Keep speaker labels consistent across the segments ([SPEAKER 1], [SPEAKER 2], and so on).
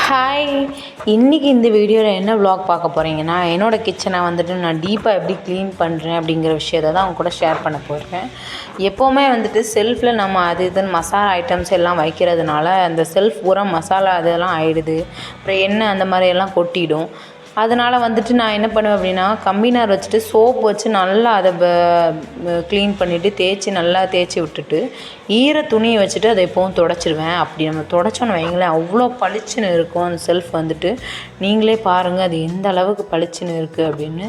[SPEAKER 1] Hi, இன்றைக்கி இந்த வீடியோவில் என்ன vlog பார்க்க போகிறீங்கன்னா, என்னோடய கிச்சனை வந்துட்டு நான் டீப்பாக எப்படி க்ளீன் பண்ணுறேன் அப்படிங்கிற விஷயத்தை தான் அவங்க கூட ஷேர் பண்ண போகிறேன். எப்போவுமே வந்துட்டு செல்ஃபில் நம்ம அது இதுன்னு மசாலா ஐட்டம்ஸ் எல்லாம் வைக்கிறதுனால அந்த செல்ஃப் பூரா மசாலா அதெல்லாம் ஆகிடுது. அப்புறம் எண்ணெய் அந்த மாதிரியெல்லாம் கொட்டிடும். அதனால் வந்துட்டு நான் என்ன பண்ணுவேன் அப்படின்னா, கம்பினார் வச்சுட்டு சோப் வச்சு நல்லா அதை க்ளீன் பண்ணிவிட்டு நல்லா தேய்ச்சி விட்டுட்டு ஈர துணியை வச்சுட்டு அதை எப்போவும் துடைச்சிருவேன். அப்படி நம்ம துடைச்சோன்னு வைங்களேன், அவ்வளோ பளிச்சுன்னு இருக்கும் அந்த செல்ஃப் வந்துட்டு. நீங்களே பாருங்கள் அது எந்த அளவுக்கு பளிச்சுன்னு இருக்குது அப்படின்னு.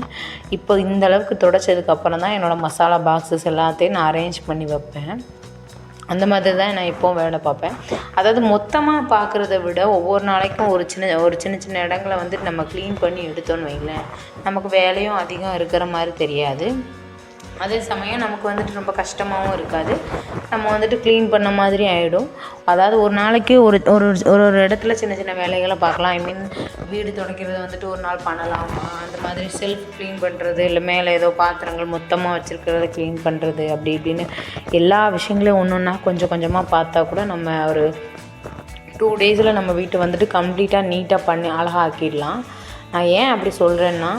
[SPEAKER 1] இப்போ இந்த அளவுக்கு துடைச்சதுக்கப்புறம் தான் என்னோடய மசாலா பாக்ஸஸ் எல்லாத்தையும் நான் அரேஞ்ச் பண்ணி வைப்பேன். அந்த மாதிரி தான் நான் இப்போவும் வேலை பார்ப்பேன். அதாவது மொத்தமாக பார்க்குறத விட ஒவ்வொரு நாளைக்கும் ஒரு சின்ன சின்ன இடங்களை வந்துட்டு நம்ம க்ளீன் பண்ணி எடுத்தோன்னு வைங்களேன், நமக்கு வேலையும் அதிகம் இருக்கிற மாதிரி தெரியாது. அதே சமயம் நமக்கு வந்துட்டு ரொம்ப கஷ்டமாகவும் இருக்காது. நம்ம வந்துட்டு க்ளீன் பண்ண மாதிரி ஆகிடும். அதாவது ஒரு நாளைக்கு ஒரு ஒரு ஒரு இடத்துல சின்ன சின்ன வேலைகளை பார்க்கலாம். வீடு துடைக்கிறது வந்துட்டு ஒரு நாள் பண்ணலாம். அந்த மாதிரி செல்ஃப் க்ளீன் பண்ணுறது, இல்லை மேலே ஏதோ பாத்திரங்கள் மொத்தமாக வச்சுருக்கிறத க்ளீன் பண்ணுறது, அப்படி இப்படின்னு எல்லா விஷயங்களையும் ஒன்று ஒன்றா கொஞ்சம் கொஞ்சமாக பார்த்தா கூட நம்ம ஒரு 2 டேஸில் நம்ம வீட்டை வந்துட்டு கம்ப்ளீட்டாக நீட்டாக பண்ணி அழகாக்கிடலாம். நான் ஏன் அப்படி சொல்கிறேன்னா,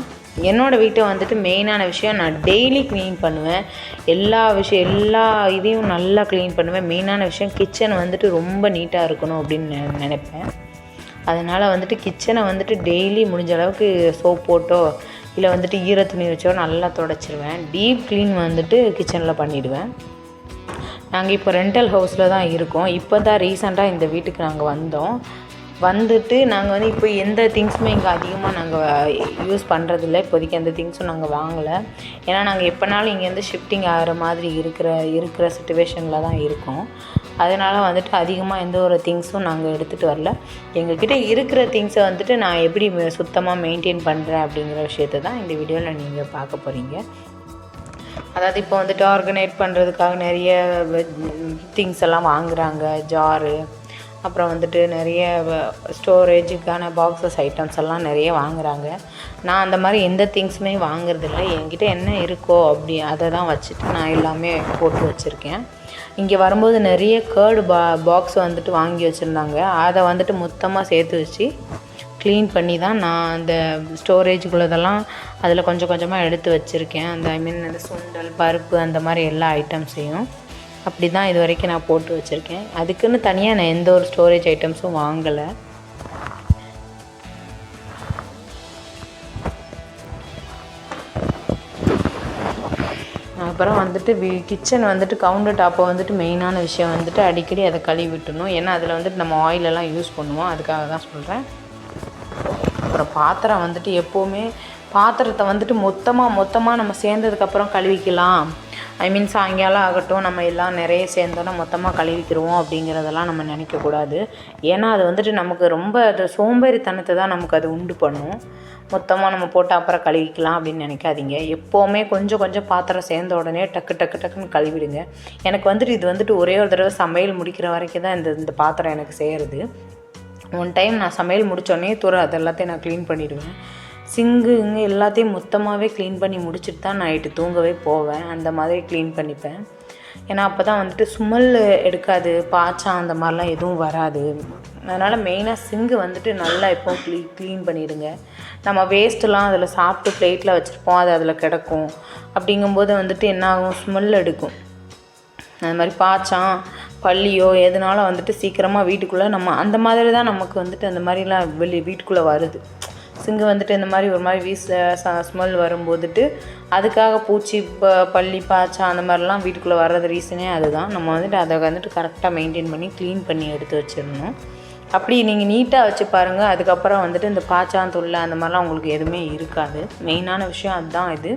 [SPEAKER 1] என்னோடய வீட்டை வந்துட்டு மெயினான விஷயம் நான் டெய்லி க்ளீன் பண்ணுவேன். எல்லா இதையும் நல்லா க்ளீன் பண்ணுவேன். மெயினான விஷயம் கிச்சன் வந்துட்டு ரொம்ப நீட்டாக இருக்கணும் அப்படின்னு நினைப்பேன். அதனால் வந்துட்டு கிச்சனை வந்துட்டு டெய்லி முடிஞ்ச அளவுக்கு சோப் போட்டோ இல்லை வந்துட்டு ஈர துணி வச்சோ நல்லா துடைச்சிருவேன். டீப் க்ளீன் வந்துட்டு கிச்சனில் பண்ணிவிடுவேன். நாங்கள் இப்போ ரெண்டல் ஹவுஸில் தான் இருக்கோம். இப்போ தான் ரீசெண்டாக இந்த வீட்டுக்கு நாங்கள் வந்துட்டு நாங்கள் இப்போ எந்த திங்ஸுமே இங்கே அதிகமாக நாங்கள் யூஸ் பண்ணுறதில்ல. இப்போதைக்கு எந்த திங்ஸும் நாங்கள் வாங்கலை. ஏன்னா நாங்கள் எப்போனாலும் இங்கேருந்து ஷிஃப்டிங் ஆகிற மாதிரி இருக்கிற சிச்சுவேஷனில் தான் இருக்கோம். அதனால் வந்துட்டு அதிகமாக எந்த ஒரு திங்ஸும் நாங்கள் எடுத்துகிட்டு வரல. எங்கள்கிட்ட இருக்கிற திங்ஸை வந்துட்டு நான் எப்படி சுத்தமாக மெயின்டைன் பண்ணுறேன் அப்படிங்கிற விஷயத்தை தான் இந்த வீடியோவில் நீங்கள் பார்க்க போகிறீங்க. அதாவது இப்போ வந்துட்டு ஆர்கனைட் பண்ணுறதுக்காக நிறைய திங்ஸ் எல்லாம் வாங்குகிறாங்க. ஜாரு, அப்புறம் வந்துட்டு நிறைய ஸ்டோரேஜுக்கான பாக்ஸஸ் ஐட்டம்ஸ் எல்லாம் நிறைய வாங்குகிறாங்க. நான் அந்த மாதிரி எந்த திங்ஸுமே வாங்குறதில்ல. என்கிட்ட என்ன இருக்கோ அப்படி அதை தான் வச்சுட்டு நான் எல்லாமே போட்டு வச்சுருக்கேன். இங்கே வரும்போது நிறைய கேர்டு பாக்ஸ் வந்துட்டு வாங்கி வச்சுருந்தாங்க. அதை வந்துட்டு மொத்தமாக சேர்த்து வச்சு க்ளீன் பண்ணி தான் நான் அந்த ஸ்டோரேஜுக்குள்ளதெல்லாம் அதில் கொஞ்சம் கொஞ்சமாக எடுத்து வச்சுருக்கேன். அந்த சுண்டல், பருப்பு அந்த மாதிரி எல்லா ஐட்டம்ஸையும் அப்படி தான் இது வரைக்கும் நான் போட்டு வச்சுருக்கேன். அதுக்குன்னு தனியாக நான் எந்த ஒரு ஸ்டோரேஜ் ஐட்டம்ஸும் வாங்கலை. அப்புறம் வந்துட்டு கிச்சன் வந்துட்டு கவுண்டர் டாப்பை வந்துட்டு மெயினான விஷயம் வந்துட்டு அடிக்கடி அதை கழுவி விட்டுணும். ஏன்னா அதில் வந்துட்டு நம்ம ஆயிலெல்லாம் யூஸ் பண்ணுவோம். அதுக்காக தான் சொல்கிறேன். அப்புறம் பாத்திரம் வந்துட்டு எப்போவுமே பாத்திரத்தை வந்துட்டு மொத்தமாக நம்ம சேர்ந்ததுக்கப்புறம் கழுவிக்கலாம். சாயங்காலம் ஆகட்டும் நம்ம எல்லாம் நிறைய சேர்ந்தோன்னா மொத்தமாக கழுவிக்கிடுவோம் அப்படிங்கிறதெல்லாம் நம்ம நினைக்கக்கூடாது. ஏன்னா அது வந்துட்டு நமக்கு ரொம்ப அது சோம்பேறித்தனத்தை தான் நமக்கு அது உண்டு பண்ணும். மொத்தமாக நம்ம போட்டு அப்புறம் கழுவிக்கலாம் அப்படின்னு நினைக்காதீங்க. எப்போவுமே கொஞ்சம் பாத்திரம் சேர்ந்த உடனே டக்குன்னு கழுவிடுங்க. எனக்கு வந்துட்டு இது வந்துட்டு ஒரே ஒரு தடவை சமையல் முடிக்கிற வரைக்கும் தான் இந்த பாத்திரம் எனக்கு செய்கிறது. ஒன் டைம் நான் சமையல் முடித்தோடனே அது எல்லாத்தையும் நான் க்ளீன் பண்ணிவிடுவேன். சிங்கு எல்லாத்தையும் மொத்தமாகவே க்ளீன் பண்ணி முடிச்சுட்டு தான் நைட்டு தூங்கவே போவேன். அந்த மாதிரி க்ளீன் பண்ணிப்பேன். ஏன்னா அப்போ தான் வந்துட்டு ஸ்மெல் எடுக்காது, பாய்ச்சம் அந்த மாதிரிலாம் எதுவும் வராது. அதனால் மெயினாக சிங்கு வந்துட்டு நல்லா எப்போவும் க்ளீன் பண்ணிடுங்க. நம்ம வேஸ்ட்டெலாம் அதில் சாப்பிட்டு பிளேட்டில் வச்சுருப்போம், அது அதில் கிடக்கும். அப்படிங்கும்போது வந்துட்டு என்ன ஆகும், ஸ்மெல் எடுக்கும். அது மாதிரி பாய்ச்சம், பல்லியோ எதனால வந்துட்டு சீக்கிரமாக வீட்டுக்குள்ளே நம்ம அந்த மாதிரி தான் நமக்கு வந்துட்டு அந்த மாதிரிலாம் வீட்டுக்குள்ளே வருது. சிங்கு வந்துட்டு இந்த மாதிரி ஒரு மாதிரி ஸ்மெல் வரும்போதுட்டு அதுக்காக பூச்சி, பல்லி, பாய்ச்சம் அந்த மாதிரிலாம் வீட்டுக்குள்ளே வர்றது ரீசனே அதுதான். நம்ம வந்துட்டு அதை வந்துட்டு கரெக்டாக மெயின்டைன் பண்ணி க்ளீன் பண்ணி எடுத்து வச்சிடணும். அப்படி நீங்கள் நீட்டாக வச்சு பாருங்கள். அதுக்கப்புறம் வந்துட்டு இந்த பாய்ச்சம், தொல்லை அந்த மாதிரிலாம் உங்களுக்கு எதுவுமே இருக்காது. மெயினான விஷயம் அதுதான் இது.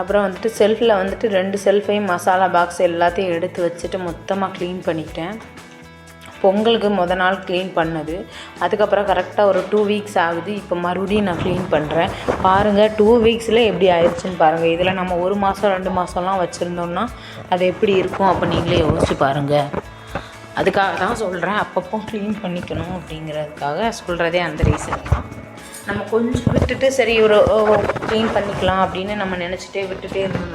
[SPEAKER 1] அப்புறம் வந்துட்டு செல்ஃபில் வந்துட்டு 2 செல்ஃபையும் மசாலா பாக்ஸ் எல்லாத்தையும் எடுத்து வச்சுட்டு மொத்தமாக க்ளீன் பண்ணிட்டேன். பொங்கலுக்கு நாள் க்ளீன் பண்ணது. அதுக்கப்புறம் கரெக்டாக ஒரு 2 வீக்ஸ் ஆகுது. இப்போ மறுபடியும் நான் க்ளீன் பண்ணுறேன். பாருங்கள் 2 வீக்ஸில் எப்படி ஆயிடுச்சுன்னு பாருங்கள். இதில் நம்ம 1 மாதம் 2 மாதம்லாம் வச்சுருந்தோம்னா அது எப்படி இருக்கும் அப்போ நீங்களே யோசிச்சு பாருங்கள். அதுக்காக தான் சொல்கிறேன், அப்பப்போ க்ளீன் பண்ணிக்கணும் அப்படிங்கிறதுக்காக சொல்கிறதே அந்த ரீசன் தான். நம்ம கொஞ்சம் விட்டுட்டு சரி ஒரு க்ளீன் பண்ணிக்கலாம் அப்படின்னு நம்ம நினச்சிட்டே விட்டுட்டே இருந்தோம்,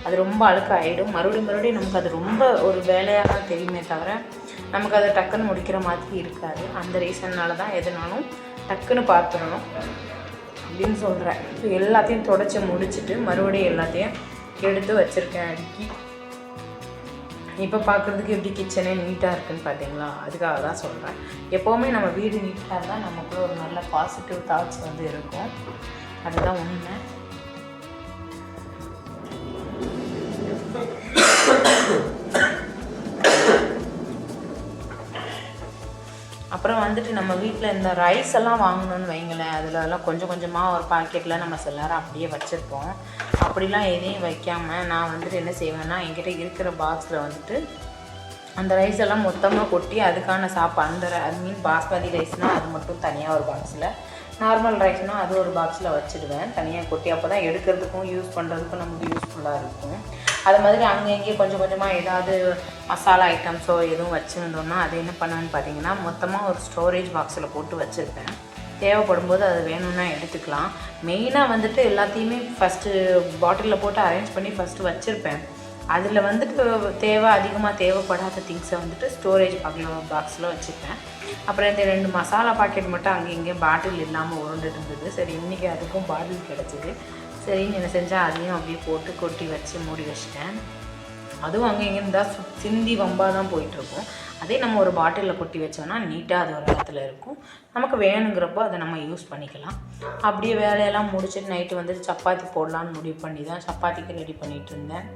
[SPEAKER 1] அது ரொம்ப அழுக்காயிடும். மறுபடியும் நமக்கு அது ரொம்ப ஒரு வேலையாக தான் தெரியுமே தவிர நமக்கு அதை டக்குன்னு முடிக்கிற மாதிரி இருக்காது. அந்த ரீசன்னால தான் எதுனாலும் டக்குன்னு பார்த்துடணும் அப்படின்னு சொல்கிறேன். இப்போ எல்லாத்தையும் தொடச்சி முடிச்சுட்டு மறுபடியும் எல்லாத்தையும் எடுத்து வச்சுருக்கேன் அடுக்கி. இப்போ பார்க்குறதுக்கு எப்படி கிச்சனே நீட்டாக இருக்குதுன்னு பார்த்தீங்களா? அதுக்காக தான் சொல்கிறேன். எப்போவுமே நம்ம வீடு நீட்டாக இருந்தால் நமக்குள்ள ஒரு நல்ல பாசிட்டிவ் தாட்ஸ் வந்து இருக்கும். அதுதான் உண்மை. அப்புறம் வந்துட்டு நம்ம வீட்டில் இந்த ரைஸ் எல்லாம் வாங்கணுன்னு வைங்களேன், அதிலலாம் கொஞ்சம் கொஞ்சமாக ஒரு பாக்கெட்டில் நம்ம சில நேரம் அப்படியே வச்சுருப்போம். அப்படிலாம் எதையும் வைக்காமல் நான் வந்துட்டு என்ன செய்வேன்னா, என்கிட்ட இருக்கிற பாக்ஸில் வந்துட்டு அந்த ரைஸ் எல்லாம் மொத்தமாக கொட்டி அதுக்கான அது மீன் பாஸ்மதி ரைஸ்னால் அது மட்டும் தனியாக ஒரு பாக்ஸில், நார்மல் ரைஸ்னால் அது ஒரு பாக்ஸில் வச்சுடுவேன் தனியாக கொட்டி. அப்போ தான் எடுக்கிறதுக்கும் யூஸ் பண்ணுறதுக்கும் நமக்கு யூஸ்ஃபுல்லாக இருக்கும். அது மாதிரி அங்கே இங்கே கொஞ்சம் கொஞ்சமாக ஏதாவது மசாலா ஐட்டம்ஸோ எதுவும் வச்சுருந்தோம்னா அது என்ன பண்ணுவேன்னு பார்த்தீங்கன்னா, மொத்தமாக ஒரு ஸ்டோரேஜ் பாக்ஸில் போட்டு வச்சுருப்பேன். தேவைப்படும்போது அது வேணும்னா எடுத்துக்கலாம். மெயினாக வந்துட்டு எல்லாத்தையுமே ஃபஸ்ட்டு பாட்டிலில் போட்டு அரேஞ்ச் பண்ணி ஃபஸ்ட்டு வச்சுருப்பேன். அதில் வந்துட்டு அதிகமாக தேவைப்படாத திங்ஸை வந்துட்டு ஸ்டோரேஜ் பாக்ஸில் வச்சுப்பேன். அப்புறம் இந்த 2 மசாலா பாக்கெட் மட்டும் அங்கே இங்கே பாட்டில் இல்லாமல் உருண்டுட்டு இருந்தது. சரி, இன்றைக்கி அதுக்கும் பாட்டில் கிடச்சிது. சரின்னு என்ன செஞ்சால் அதையும் அப்படியே போட்டு கொட்டி வச்சு மூடி வச்சிட்டேன். அதுவும் அங்கே இங்கே இருந்தால் சிந்தி வம்பாக தான் போயிட்டுருக்கும். அதே நம்ம ஒரு பாட்டிலில் கொட்டி வச்சோம்னா நீட்டாக அது ஒரு இடத்துல இருக்கும். நமக்கு வேணுங்கிறப்போ அதை நம்ம யூஸ் பண்ணிக்கலாம். அப்படியே வேலையெல்லாம் முடிச்சுட்டு நைட்டு வந்துட்டு சப்பாத்தி போடலான்னு முடிவு பண்ணி தான் சப்பாத்திக்கு ரெடி பண்ணிகிட்டு இருந்தேன்.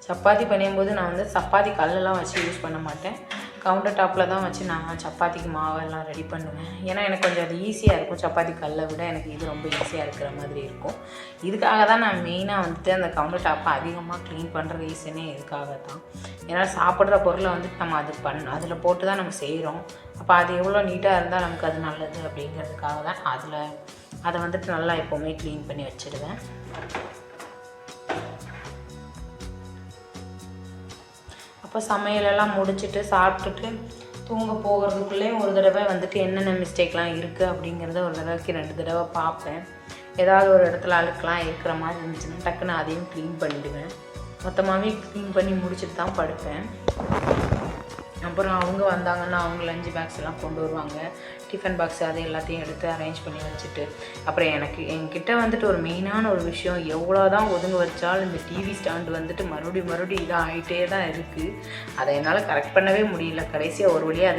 [SPEAKER 1] சப்பாத்தி பண்ணும்போது நான் வந்து சப்பாத்தி கல்லெல்லாம் வச்சு யூஸ் பண்ண மாட்டேன். கவுண்டர் டாப்பில் தான் வச்சு நான் சப்பாத்திக்கு மாவெல்லாம் ரெடி பண்ணுவேன். ஏன்னா எனக்கு கொஞ்சம் அது ஈஸியாக இருக்கும். சப்பாத்தி கல்லை விட எனக்கு இது ரொம்ப ஈஸியாக இருக்கிற மாதிரி இருக்கும். இதுக்காக தான் நான் மெயினாக வந்துட்டு அந்த கவுண்டர் டாப்பை அதிகமாக க்ளீன் பண்ணுற ரீசனே இதுக்காக தான். ஏன்னா சாப்பிட்ற பொருளை வந்துட்டு நம்ம அதில் போட்டு தான் நம்ம செய்கிறோம். அப்போ அது எவ்வளோ நீட்டாக இருந்தால் நமக்கு அது நல்லது அப்படிங்கிறதுக்காக தான் அதை வந்துட்டு நல்லா எப்போவுமே க்ளீன் பண்ணி வச்சுடுவேன். அப்போ சமையலெல்லாம் முடிச்சுட்டு சாப்பிட்டுட்டு தூங்க போகிறதுக்குள்ளே ஒரு தடவை வந்துட்டு என்னென்ன மிஸ்டேக்லாம் இருக்குது அப்படிங்கிறத ஒரு தடவைக்கு 2 தடவை பார்ப்பேன். ஏதாவது ஒரு இடத்துல அழுக்கலாம் இருக்கிற மாதிரி இருந்துச்சுன்னா டக்குன்னு அதையும் க்ளீன் பண்ணிவிடுவேன். மொத்தமாகவே க்ளீன் பண்ணி முடிச்சுட்டு தான் படுப்பேன். அப்புறம் அவங்க வந்தாங்கன்னா அவங்க லஞ்ச் பாக்ஸ் எல்லாம் கொண்டு வருவாங்க. டிஃபன் பாக்ஸ் அது எல்லாத்தையும் எடுத்து அரேஞ்ச் பண்ணி வச்சுட்டு, அப்புறம் என்கிட்ட வந்துட்டு ஒரு மெயினான ஒரு விஷயம், எவ்வளோ தான் ஒதுங்க வச்சாலும் இந்த டிவி ஸ்டாண்டு வந்துட்டு மறுபடியும் இதாக ஆகிட்டே தான் இருக்குது. அதை என்னால் கரெக்ட் பண்ணவே முடியல. கடைசியாக ஒரு வழியாக